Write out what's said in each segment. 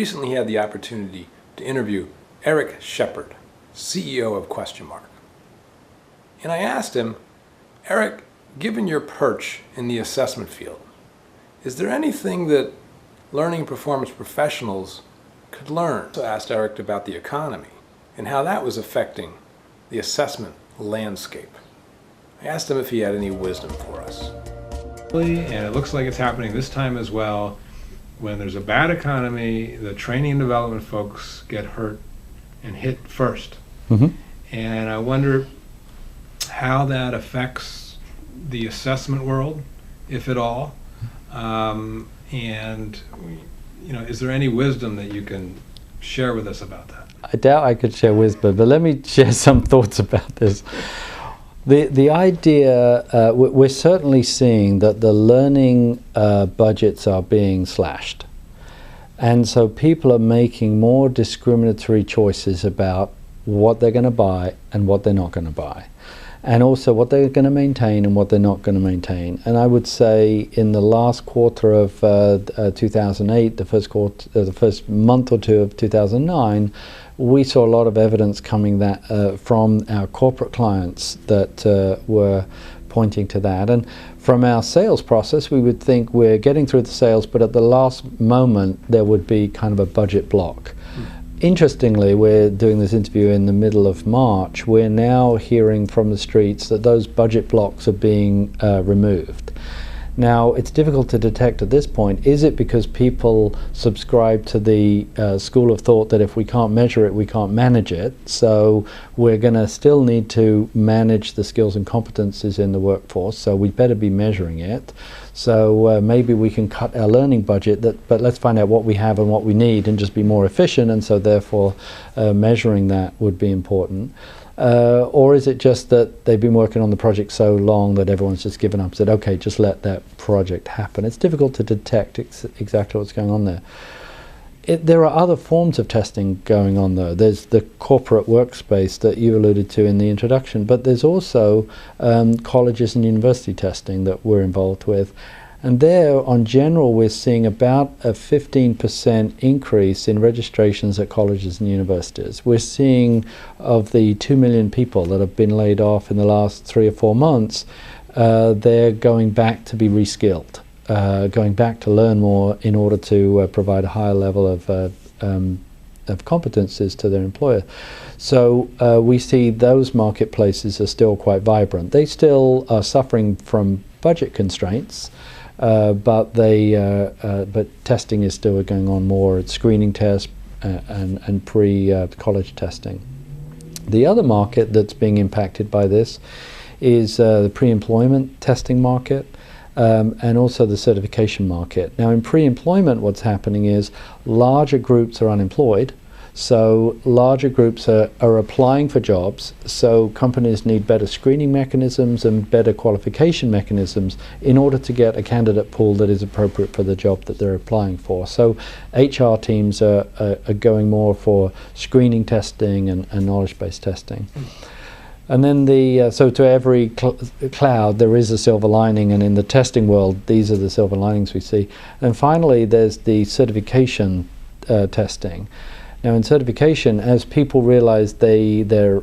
recently had the opportunity to interview Eric Shepard, CEO of Question Mark. And I asked him, Eric, given your perch in the assessment field, is there anything that learning performance professionals could learn? I also asked Eric about the economy and how that was affecting the assessment landscape. I asked him if he had any wisdom for us. And it looks like it's happening this time as well. When there's a bad economy, the training and development folks get hurt and hit first. And I wonder how that affects the assessment world, if at all. And is there any wisdom that you can share with us about that? I doubt I could share wisdom, but let me share some thoughts about this. The idea, we're certainly seeing that the learning budgets are being slashed. And so people are making more discriminatory choices about what they're going to buy and what they're not going to buy. And also what they're going to maintain and what they're not going to maintain. And I would say in the last quarter of 2008, the first month or two of 2009, we saw a lot of evidence coming from our corporate clients that were pointing to that. And from our sales process, we would think we're getting through the sales, but at the last moment, there would be kind of a budget block. Interestingly, we're doing this interview in the middle of March. We're now hearing from the streets that those budget blocks are being removed. Now, it's difficult to detect at this point. Is it because people subscribe to the school of thought that if we can't measure it, we can't manage it? So we're going to still need to manage the skills and competencies in the workforce, so we better be measuring it. So maybe we can cut our learning budget, but let's find out what we have and what we need and just be more efficient, and so therefore measuring that would be important. Or is it just that they've been working on the project so long that everyone's just given up and said, okay, just let that project happen? It's difficult to detect exactly what's going on there. There are other forms of testing going on, though. There's the corporate workspace that you alluded to in the introduction, but there's also colleges and university testing that we're involved with. And there, on general, we're seeing about a 15% increase in registrations at colleges and universities. We're seeing, of the 2 million people that have been laid off in the last 3 or 4 months, they're going back to be reskilled, going back to learn more in order to provide a higher level of competencies to their employer. So we see those marketplaces are still quite vibrant. They still are suffering from budget constraints, but testing is still going on more at screening tests and pre-college testing. The other market that's being impacted by this is the pre-employment testing market and also the certification market. Now in pre-employment, what's happening is larger groups are unemployed. So larger groups are applying for jobs, so companies need better screening mechanisms and better qualification mechanisms in order to get a candidate pool that is appropriate for the job that they're applying for. So HR teams are going more for screening testing and knowledge-based testing. And then so to every cloud there is a silver lining, and in the testing world these are the silver linings we see. And finally there's the certification testing. Now in certification, as people realize they're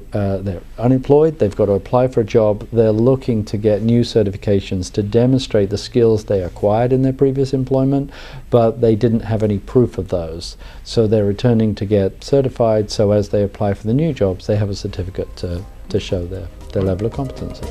unemployed, they've got to apply for a job, they're looking to get new certifications to demonstrate the skills they acquired in their previous employment, but they didn't have any proof of those. So they're returning to get certified, so as they apply for the new jobs, they have a certificate to show their level of competency.